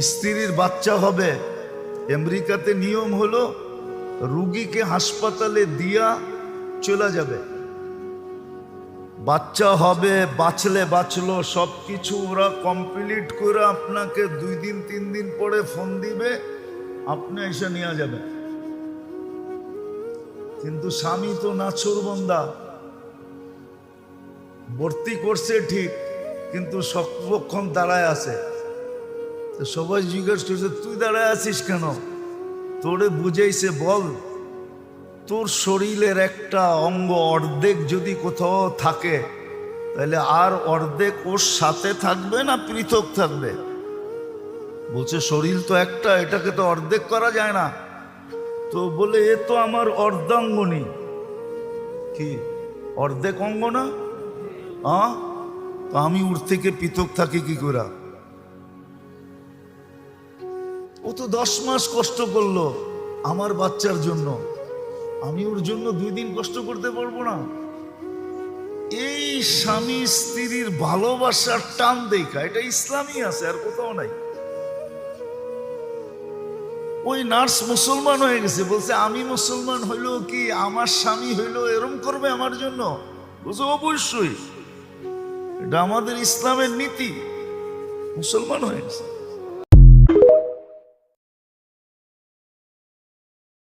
স্ত্রীর বাচ্চা হবে, আমেরিকাতে নিয়ম হলো রুগীকে হাসপাতালে দিয়া চলে যাবে। বাচ্চা হবে, বাঁচলে বাঁচলো, সবকিছু ওরা কমপ্লিট করে আপনাকে 2 দিন 3 দিন পরে ফোন দিবে, আপনি এসে নিয়ে যাবেন। কিন্তু স্বামী তো নাছোড়বান্দা, ভর্তি করছে ঠিক, কিন্তু সর্বক্ষণ দাঁড়ায় আছে। তো সবাই জিজ্ঞেস করছে, তুই দাঁড়ায় আছিস কেন? তোরে বুঝাইছে, বল তোর শরীরের একটা অঙ্গ অর্ধেক যদি কোথাও থাকে, তাহলে আর অর্ধেক ওর সাথে থাকবে না পৃথক থাকবে? বলছে শরীর তো একটা, এটাকে তো অর্ধেক করা যায় না। তো বলে, এ তো আমার অর্ধাঙ্গনী। কি অর্ধেক অঙ্গ না? তো আমি ওর থেকে পৃথক থাকি কি করে? ও তো 10 মাস কষ্ট করলো আমার বাচ্চার জন্য, আমি ওর জন্য 2 দিন কষ্ট করতে পারবো না? এই স্বামী স্ত্রীর ভালোবাসার টান দেখা, এটা ইসলামই আছে, আর কোথাও নাই। ওই নার্স মুসলমান হয়ে গেছে, বলছে আমি মুসলমান হইলেও কি আমার স্বামী হইলো এরম করবে আমার জন্য? বলছে অবশ্যই, এটা আমাদের ইসলামের নীতি। মুসলমান হয়ে গেছে।